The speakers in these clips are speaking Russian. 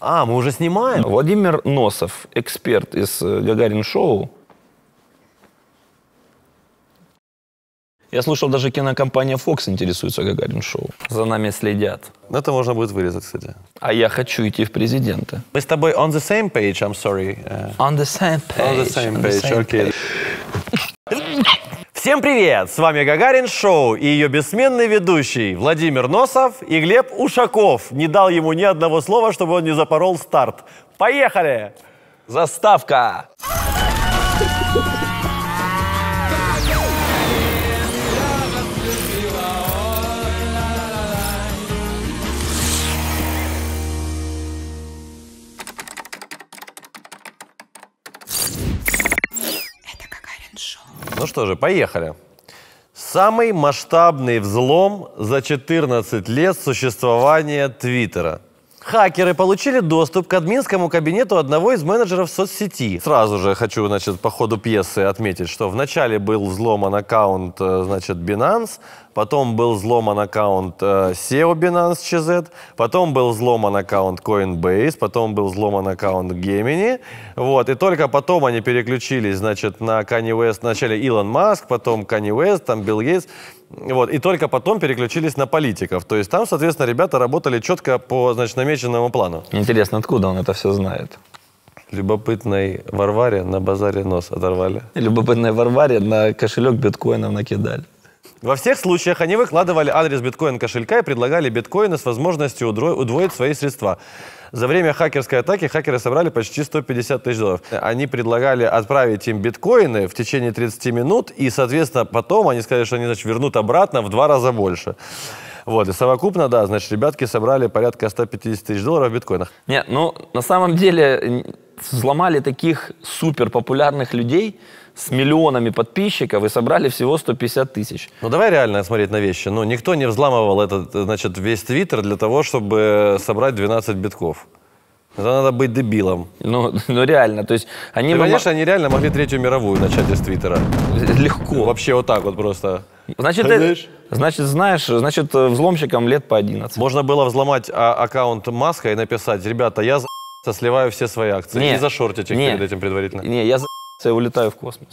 А, мы уже снимаем? Владимир Носов, эксперт из Гагарин Шоу. Я слушал, даже кинокомпания Fox интересуется Гагарин Шоу. За нами следят. Это можно будет вырезать, кстати. А я хочу идти в президенты. Мы с тобой on the same page, I'm sorry. On the same page. On the same page, окей. Всем привет! С вами Гагарин Шоу и ее бессменный ведущий Владимир Носов и Глеб Ушаков. Не дал ему ни одного слова, чтобы он не запорол старт. Поехали! Заставка! Ну что же, поехали. Самый масштабный взлом за 14 лет существования Твиттера. Хакеры получили доступ к админскому кабинету одного из менеджеров соцсети. Сразу же хочу, значит, по ходу пьесы отметить, что вначале был взломан аккаунт, значит, Binance, потом был взломан аккаунт SEO Binance CZ, потом был взломан аккаунт Coinbase, потом был взломан аккаунт Gemini, вот, и только потом они переключились, значит, на Kanye West, вначале Илон Маск, потом Kanye West, там Билл Гейтс, вот, и только потом переключились на политиков. То есть там, соответственно, ребята работали четко по, значит, намеченному плану. Интересно, откуда он это все знает? Любопытной Варваре на базаре нос оторвали. Любопытной Варваре на кошелек биткоинов накидали. Во всех случаях они выкладывали адрес биткоин-кошелька и предлагали биткоины с возможностью удвоить свои средства. За время хакерской атаки хакеры собрали почти 150 тысяч долларов. Они предлагали отправить им биткоины в течение 30 минут, и, соответственно, потом они сказали, что они, значит, вернут обратно в 2 раза больше. Вот, и совокупно, да, значит, ребятки собрали порядка 150 тысяч долларов в биткоинах. Нет, ну, на самом деле, взломали таких суперпопулярных людей с миллионами подписчиков и собрали всего 150 тысяч. Ну, давай реально смотреть на вещи. Ну, никто не взламывал этот, значит, весь Твиттер для того, чтобы собрать 12 битков. Это надо быть дебилом. Ну реально, то есть они... Ты, конечно, они реально могли Третью мировую начать из Твиттера. Легко. Вообще вот так вот просто. Значит, значит, взломщикам лет по 11. Можно было взломать аккаунт Маска и написать: ребята, я сливаю все свои акции. Не, и зашортить их перед этим предварительно. Не, я улетаю в космос.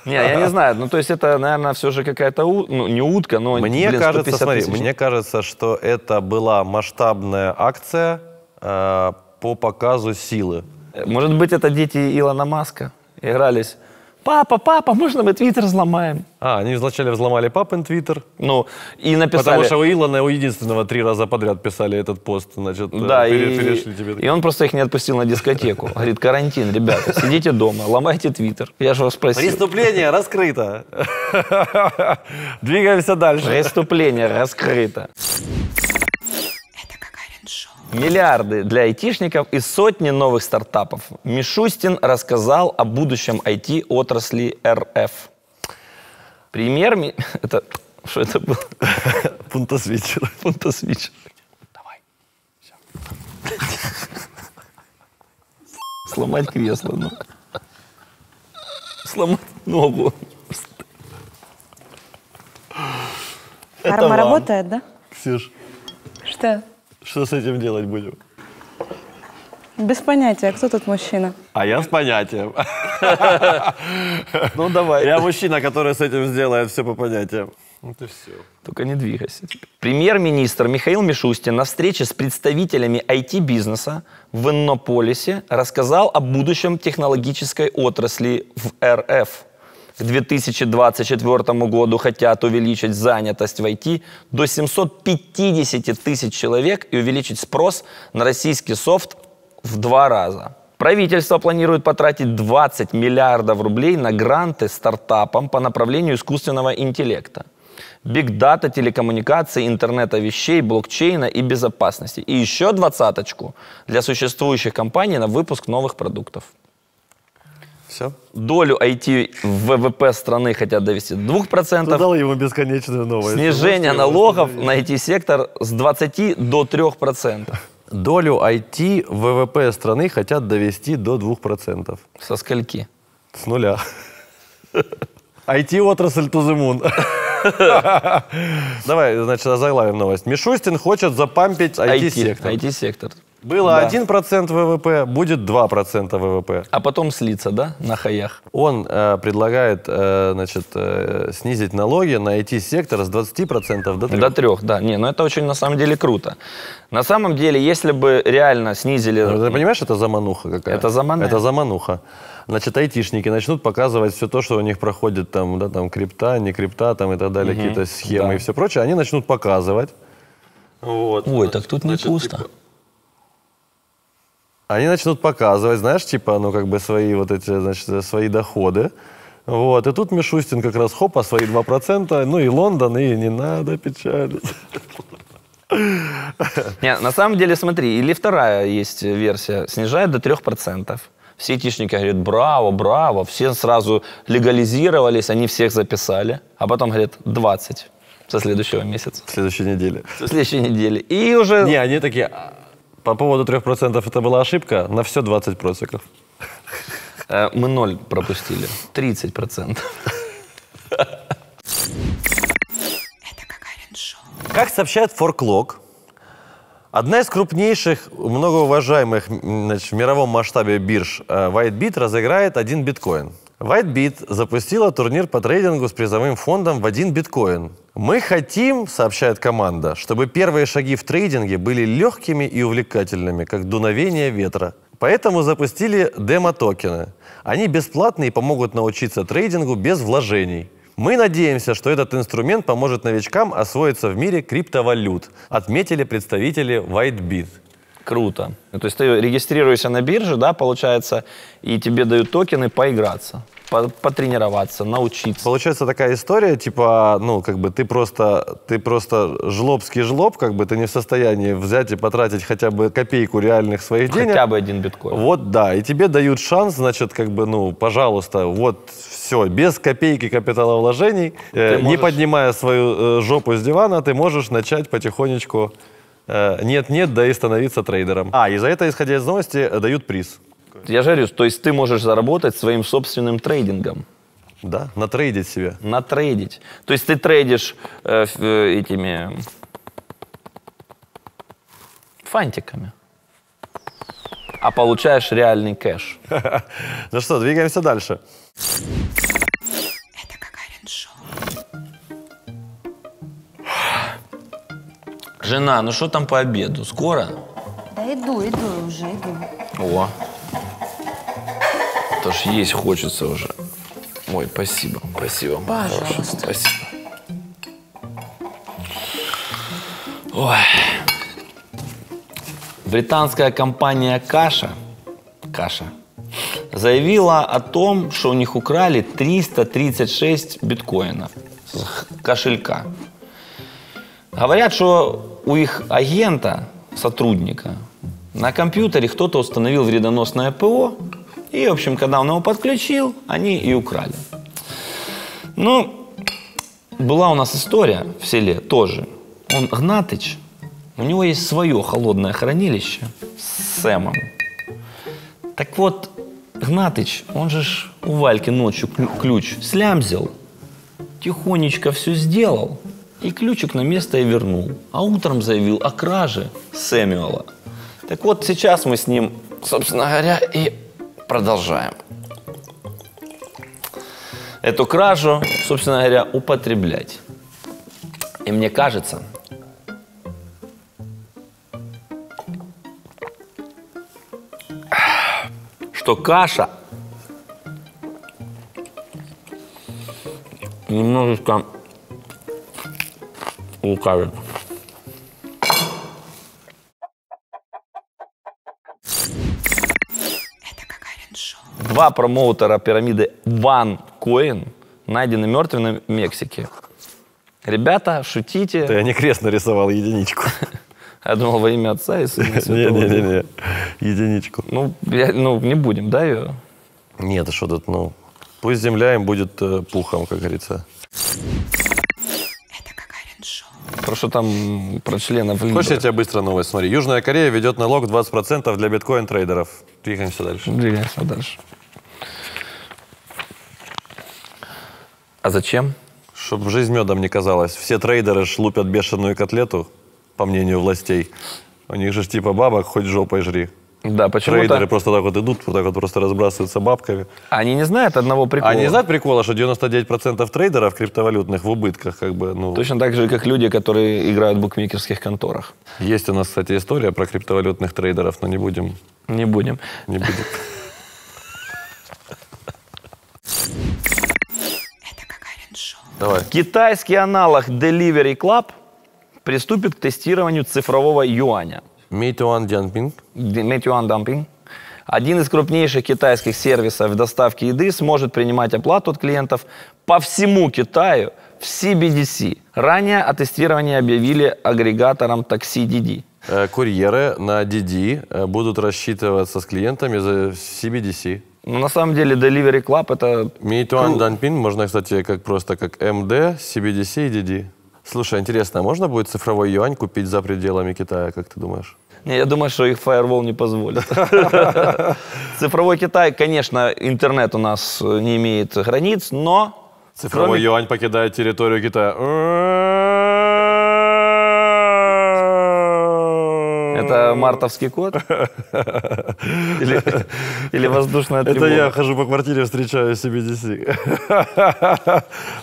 Не, я не знаю, ну то есть это, наверное, все же какая-то, ну не утка, но, мне кажется, смотри, мне кажется, что это была масштабная акция по показу силы. Может быть, это дети Илона Маска игрались. Папа, можно мы Твиттер взломаем? Они вначале взломали папин Твиттер. Ну, и написали... Потому что у Илона, у единственного 3 раза подряд писали этот пост, значит, да, перешли тебе. И он просто их не отпустил на дискотеку. Говорит: карантин, ребята, сидите дома, ломайте Твиттер. Я же вас спросил. Преступление раскрыто. Двигаемся дальше. Преступление раскрыто. Миллиарды для айтишников и сотни новых стартапов. Мишустин рассказал о будущем IT-отрасли РФ. Премьер... Это... Что это было? Пунтосвитчер. Пунтосвитчер. Давай. Все. Сломать кресло. Ну. Сломать ногу. Карма работает, да? Ксюш, Что с этим делать будем? Без понятия, кто тут мужчина? А я с понятием. Ну, давай. Я мужчина, который с этим сделает все по понятиям. Это все. Только не двигайся. Премьер-министр Михаил Мишустин на встрече с представителями IT-бизнеса в Иннополисе рассказал о будущем технологической отрасли в РФ. К 2024 году хотят увеличить занятость в IT до 750 тысяч человек и увеличить спрос на российский софт в 2 раза. Правительство планирует потратить 20 миллиардов рублей на гранты стартапам по направлению искусственного интеллекта, бигдата, телекоммуникаций, интернета вещей, блокчейна и безопасности. И еще 20-очку для существующих компаний на выпуск новых продуктов. Все? Долю IT в ВВП страны хотят довести до 2%. Ты дал ему бесконечную новость. Снижение налогов на IT-сектор с 20 до 3%. Долю IT в ВВП страны хотят довести до 2%. Со скольки? С нуля. IT-отрасль to the moon. Давай, значит, озаглавим новость. Мишустин хочет запампить IT-сектор. IT-сектор. Было 1% ВВП, будет 2% ВВП. А потом слиться, да, на хаях? Он предлагает, значит, снизить налоги на IT-сектор с 20% до 3%. До 3%, да. Не, ну это очень на самом деле круто. На самом деле, если бы реально снизили... Ты понимаешь, это замануха какая? Это замануха. Это замануха. Значит, айтишники начнут показывать все то, что у них проходит, там, да, там, крипта, не крипта, там, и так далее, какие-то схемы и все прочее. Они начнут показывать. Вот. Ой, так тут не пусто. Типа, они начнут показывать, знаешь, типа, ну, как бы свои вот эти, значит, свои доходы. Вот. И тут Мишустин как раз, хопа, свои 2%, ну, и Лондон, и не надо печалиться. Не, на самом деле, смотри, или вторая есть версия. Снижает до 3%. Все айтишники говорят, браво, браво. Все сразу легализировались, они всех записали. А потом говорят, 20 со следующего месяца. В следующей неделе. Со следующей недели. И уже... Не, они такие, по поводу 3% это была ошибка, на все 20%. Мы 0 пропустили. 30%. Как сообщает Forklog, одна из крупнейших, многоуважаемых, значит, в мировом масштабе бирж WhiteBit разыграет 1 биткоин. WhiteBit запустила турнир по трейдингу с призовым фондом в 1 биткоин. Мы хотим, сообщает команда, чтобы первые шаги в трейдинге были легкими и увлекательными, как дуновение ветра. Поэтому запустили демо-токены. Они бесплатные и помогут научиться трейдингу без вложений. Мы надеемся, что этот инструмент поможет новичкам освоиться в мире криптовалют, отметили представители WhiteBit. Круто. То есть ты регистрируешься на бирже, да, получается, и тебе дают токены поиграться, потренироваться, научиться. Получается такая история, типа, ну, как бы ты просто жлобский жлоб, как бы ты не в состоянии взять и потратить хотя бы копейку реальных своих денег. Хотя бы 1 биткоин. Вот, да, и тебе дают шанс, значит, как бы, ну, пожалуйста, вот все, без копейки капиталовложений, не поднимая свою жопу с дивана, ты можешь начать потихонечку, нет-нет, да и становиться трейдером. И за это, исходя из новости, дают приз. Я же говорю, то есть ты можешь заработать своим собственным трейдингом. Да, натрейдить себе. Натрейдить. То есть ты трейдишь этими фантиками, а получаешь реальный кэш. Ну что, двигаемся дальше. Это Гагарин-шоу. Жена, ну что там по обеду? Скоро? Да иду, уже иду. О, тоже есть хочется уже. Ой, спасибо, спасибо. Пожалуйста. Спасибо. Ой. Британская компания Каша заявила о том, что у них украли 336 биткоинов с кошелька. Говорят, что у их агента, сотрудника, на компьютере кто-то установил вредоносное ПО, и, в общем, когда он его подключил, они и украли. Ну, была у нас история в селе тоже. Он Гнатыч, у него есть свое холодное хранилище с Сэмом. Так вот, Гнатыч, он же у Вальки ночью ключ слямзил, тихонечко все сделал, и ключик на место и вернул. А утром заявил о краже Сэмюэла. Так вот, сейчас мы с ним, собственно говоря, и продолжаем эту кражу, собственно говоря, употреблять. И мне кажется, что каша немножечко лукавит. Это Гагарин-шоу. 2 промоутера пирамиды OneCoin найдены мертвыми в Мексике. Ребята, шутите. Я не крест нарисовал, единичку. Я думал, во имя Отца и Сына и Святого Духа. Не-не-не, единичку. Ну, не будем, да, ее? Нет, а что тут, ну, пусть земля им будет пухом, как говорится. Это Гагарин-шоу. Про что там, про членов Либры. Хочешь, я тебе быстро новость? Смотри, Южная Корея ведет налог 20% для биткоин-трейдеров. Двигаемся дальше. Двигаемся дальше. А зачем? Чтоб жизнь медом не казалась. Все трейдеры ж лупят бешеную котлету, по мнению властей. У них же типа бабок хоть жопой жри. Да, почему-то... Трейдеры просто так вот идут, вот так вот просто разбрасываются бабками. Они не знают одного прикола. Они не знают прикола, что 99% трейдеров криптовалютных в убытках, как бы, ну... Точно так же, как люди, которые играют в букмекерских конторах. Есть у нас, кстати, история про криптовалютных трейдеров, но не будем. Не будем. Не будем. Это Гагарин-шоу. Давай. Китайский аналог Delivery Club приступит к тестированию цифрового юаня. Meituan Dianping. Meituan Dianping. Один из крупнейших китайских сервисов доставки еды сможет принимать оплату от клиентов по всему Китаю в CBDC. Ранее о тестировании объявили агрегатором такси Didi. Курьеры на Didi будут рассчитываться с клиентами за CBDC. Но на самом деле Delivery Club это... Meituan Dianping можно, кстати, просто как MD, CBDC и Didi. Слушай, интересно, а можно будет цифровой юань купить за пределами Китая, как ты думаешь? Не, я думаю, что их Firewall не позволит. Цифровой Китай, конечно, интернет у нас не имеет границ, но... Цифровой юань покидает территорию Китая. Это мартовский код? Или воздушная тревога? Это я хожу по квартире, встречаю CBDC.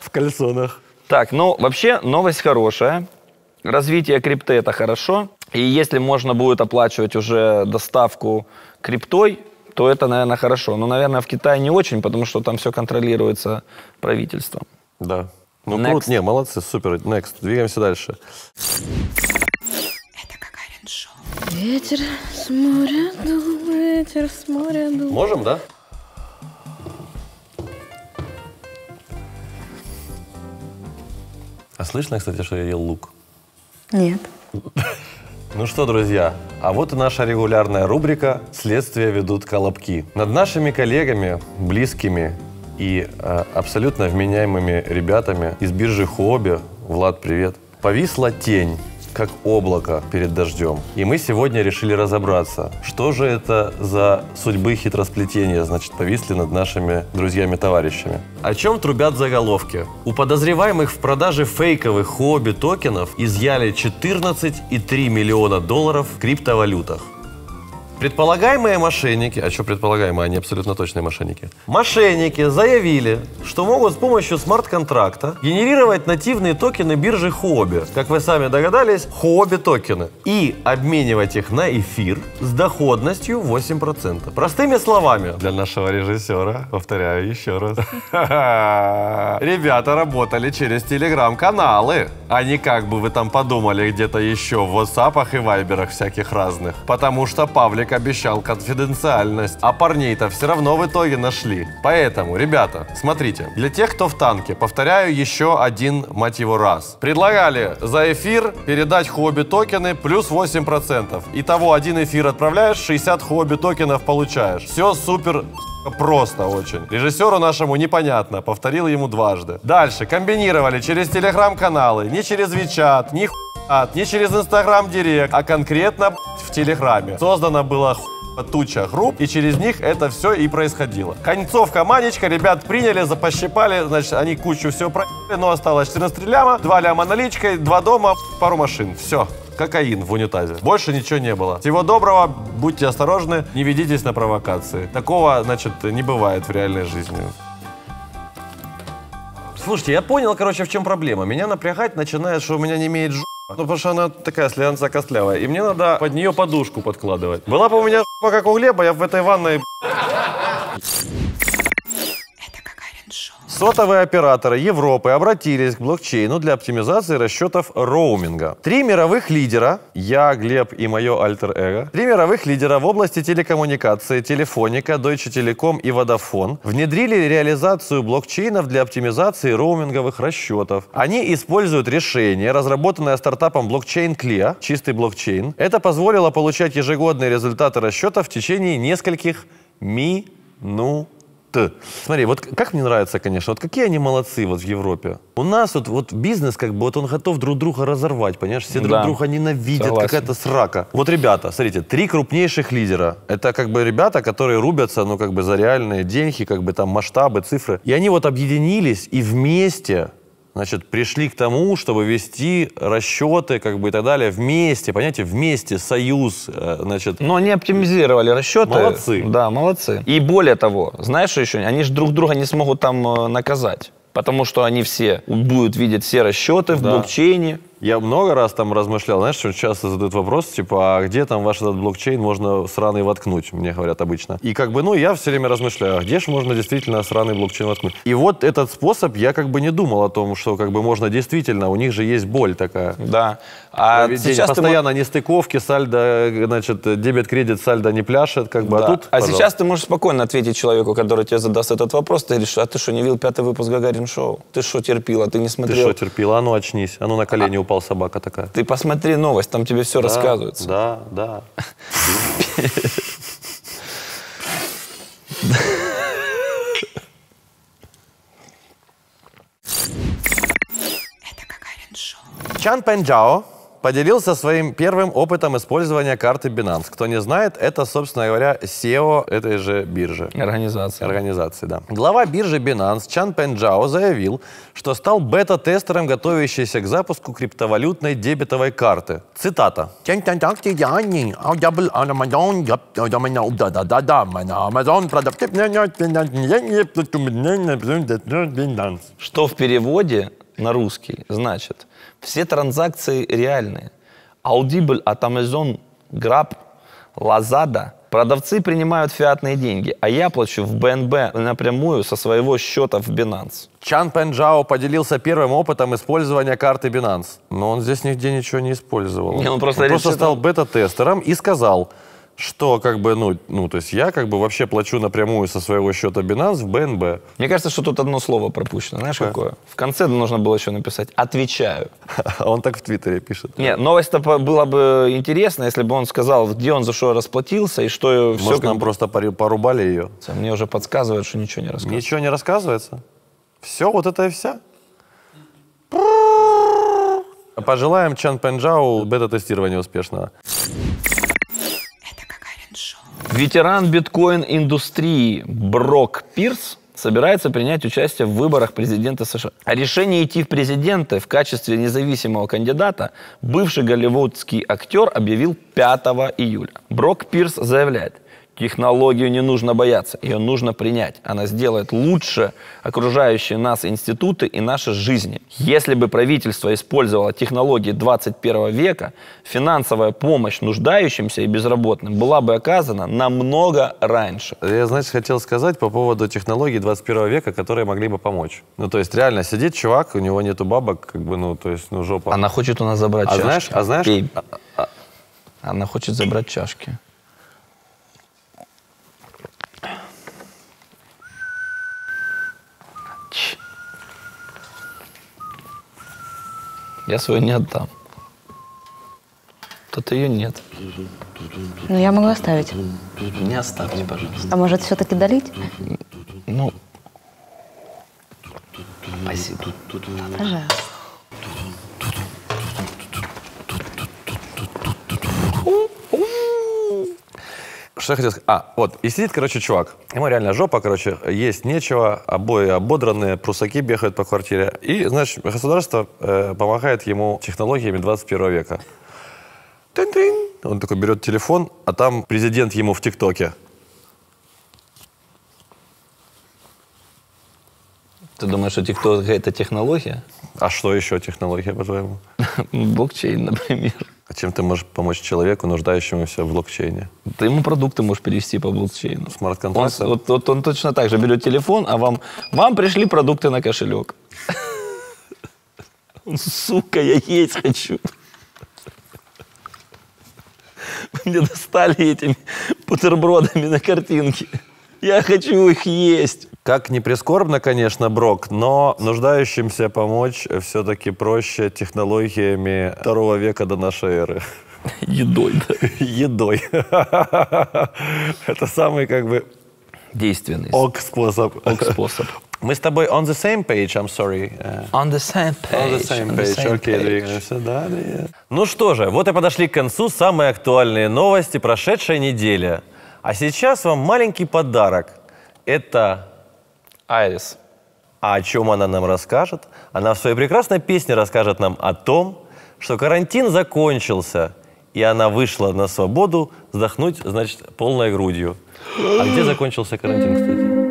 В кальсонах. Так, ну, вообще, новость хорошая. Развитие крипты – это хорошо. И если можно будет оплачивать уже доставку криптой, то это, наверное, хорошо. Но, наверное, в Китае не очень, потому что там все контролируется правительством. Да. Ну, Next. круто. Не, молодцы, супер. Next. Двигаемся дальше. Это Гагарин-шоу. Ветер с моря дул, ветер с моря дул. Можем, да? А слышно, кстати, что я ел лук? Нет. Ну что, друзья, а вот и наша регулярная рубрика «Следствие ведут колобки». Над нашими коллегами, близкими и абсолютно вменяемыми ребятами из биржи Хуоби, Влад, привет, повисла тень, как облако перед дождем. И мы сегодня решили разобраться, что же это за судьбы хитросплетения, значит, повисли над нашими друзьями-товарищами. О чем трубят заголовки? У подозреваемых в продаже фейковых Хуоби токенов изъяли 14,3 миллиона долларов в криптовалютах. Предполагаемые мошенники, а что предполагаемые, они абсолютно точные мошенники, мошенники заявили, что могут с помощью смарт-контракта генерировать нативные токены биржи Хуоби, как вы сами догадались, Хуоби токены, и обменивать их на эфир с доходностью 8%. Простыми словами, для нашего режиссера, повторяю еще раз, ребята работали через телеграм-каналы, а не как бы вы там подумали где-то еще в WhatsApp и вайберах всяких разных, потому что Павлик обещал конфиденциальность, а парней-то все равно в итоге нашли. Поэтому, ребята, смотрите, для тех, кто в танке, повторяю еще один, мать его, раз. Предлагали за эфир передать Хуоби токены плюс 8%. Итого один эфир отправляешь, 60 Хуоби токенов получаешь. Все супер просто очень. Режиссеру нашему непонятно, повторил ему дважды. Дальше комбинировали через телеграм-каналы, не через Вичат, ни не через Инстаграм Директ, а конкретно в Телеграме. Создана была туча групп, и через них это все и происходило. Концовка манечка, ребят приняли, запощипали, значит, они кучу всего проехали, но осталось 14 ляма, 2 ляма наличкой, 2 дома, пару машин. Все. Кокаин в унитазе. Больше ничего не было. Всего доброго, будьте осторожны, не ведитесь на провокации. Такого, значит, не бывает в реальной жизни. Слушайте, я понял, короче, в чем проблема. Меня напрягать начинает, что у меня не имеет ну, потому что она такая слянца костлявая. И мне надо под нее подушку подкладывать. Была бы у меня как у Глеба, я в этой ванной... Это Гагарин-шоу. Сотовые операторы Европы обратились к блокчейну для оптимизации расчетов роуминга. 3 мировых лидера, я, Глеб и мое альтер-эго, 3 мировых лидера в области телекоммуникации, Телефоника, Deutsche Telekom и Vodafone внедрили реализацию блокчейнов для оптимизации роуминговых расчетов. Они используют решение, разработанное стартапом Blockchain Clear, чистый блокчейн. Это позволило получать ежегодные результаты расчетов в течение нескольких минут. Смотри, вот как мне нравится, конечно, вот какие они молодцы вот в Европе. У нас вот бизнес, как бы, вот он готов друг друга разорвать, понимаешь? Все друг друга ненавидят, какая-то срака. Вот, ребята, смотрите, 3 крупнейших лидера. Это как бы ребята, которые рубятся, ну, как бы за реальные деньги, как бы там масштабы, цифры. И они вот объединились и вместе значит, пришли к тому, чтобы вести расчеты, как бы и так далее, вместе, понимаете, вместе, союз, значит. Но они оптимизировали расчеты. Молодцы. Да, молодцы. И более того, знаешь, что еще? Они же друг друга не смогут там наказать. Потому что они все будут видеть все расчеты в блокчейне. Я много раз там размышлял, знаешь, что часто задают вопрос, типа, а где там ваш этот блокчейн можно сраный воткнуть, мне говорят обычно. И как бы, ну, я все время размышляю, а где же можно действительно сраный блокчейн воткнуть? И вот этот способ, я как бы не думал о том, что как бы можно действительно, у них же есть боль такая. Да. А сейчас постоянно нестыковки, сальдо, значит, дебет-кредит, сальдо не пляшет, как бы, да. а тут, А сейчас ты можешь спокойно ответить человеку, который тебе задаст этот вопрос, ты говоришь, а ты что, не видел 5-й выпуск Гагарин Шоу? Ты что, терпила, ты не смотрел? Ты что, терпила? А ну очнись, а ну на колени упал собака такая. Ты посмотри новость, там тебе все рассказывается. Да, да. Это Гагарин Шоу. Чан Пенджао поделился своим первым опытом использования карты Binance. Кто не знает, это, собственно говоря, SEO этой же биржи. Организации, да. Глава биржи Binance Чан Пенджао заявил, что стал бета-тестером, готовящейся к запуску криптовалютной дебетовой карты. Цитата. Что в переводе на русский значит: все транзакции реальные. Audible от Amazon, Grab, Lazada. Продавцы принимают фиатные деньги, а я плачу в БНБ напрямую со своего счета в Binance. Чан Пенджао поделился первым опытом использования карты Binance. Но он здесь нигде ничего не использовал. Не, он просто стал бета-тестером и сказал, что как бы, ну, то есть я как бы вообще плачу напрямую со своего счета Binance в БНБ. Мне кажется, что тут одно слово пропущено. Знаешь, какое? В конце нужно было еще написать «отвечаю». А он так в Твиттере пишет. Нет, новость-то была бы интересна, если бы он сказал, где он за что расплатился и что... Может, нам просто порубали ее? Мне уже подсказывают, что ничего не рассказывается. Ничего не рассказывается? Все, вот это и вся? Пожелаем Чан Пенджао бета-тестирования успешного. Ветеран биткоин-индустрии Брок Пирс собирается принять участие в выборах президента США. О решении идти в президенты в качестве независимого кандидата бывший голливудский актер объявил 5 июля. Брок Пирс заявляет: технологию не нужно бояться, ее нужно принять. Она сделает лучше окружающие нас институты и наши жизни. Если бы правительство использовало технологии 21 века, финансовая помощь нуждающимся и безработным была бы оказана намного раньше. Я, знаете, хотел сказать по поводу технологий 21 века, которые могли бы помочь. Ну, то есть, реально, сидит чувак, у него нету бабок, как бы, ну, то есть, ну, жопа. Она хочет у нас забрать чашки. Знаешь? Она хочет забрать чашки. Я свою не отдам. Тут ее нет. Ну, я могу оставить. Не оставьте, пожалуйста. А может, все-таки долить? Ну, спасибо. Пожалуйста. Что я хотел сказать? Вот, и сидит, короче, чувак. Ему реально жопа, короче, есть нечего, обои ободранные, прусаки бегают по квартире. И, значит, государство помогает ему технологиями 21 века. Тын-тын. Он такой берет телефон, а там президент ему в ТикТоке. Ты думаешь, что ТикТок — это технология? А что еще технология, по-твоему? Блокчейн, например. А чем ты можешь помочь человеку, нуждающемуся в блокчейне? Ты ему продукты можешь перевести по блокчейну. Смарт-контракт? Вот он точно так же берет телефон, а вам пришли продукты на кошелек. Сука, я есть хочу. Вы мне достали этими бутербродами на картинке. Я хочу их есть. Как ни прискорбно, конечно, Брок, но нуждающимся помочь все-таки проще технологиями 2 века до нашей эры. Едой, да. Едой. Это самый, как бы, действенный ок-способ. Ок-способ. Мы с тобой on the same page, I'm sorry. On the same page. On the same page. Окей, двигаемся далее. Ну что же, вот и подошли к концу самые актуальные новости прошедшей недели. А сейчас вам маленький подарок. Это... Айрис. А о чем она нам расскажет? Она в своей прекрасной песне расскажет нам о том, что карантин закончился, и она вышла на свободу вздохнуть, значит, полной грудью. А где закончился карантин, кстати?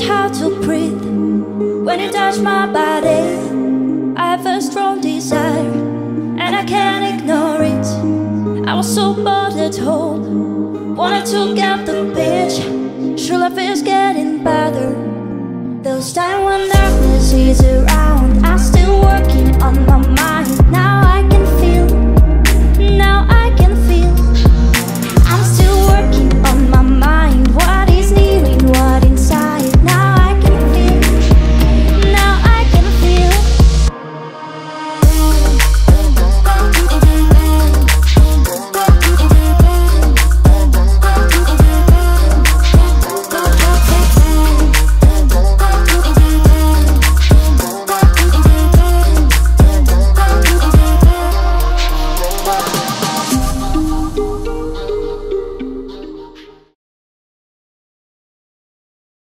How to breathe when you touch my body. I have a strong desire and I can't ignore it. I was so bored at home, wanted to get the bitch. Sure, life is getting better. Those times when darkness is around, I'm still working on my mind now.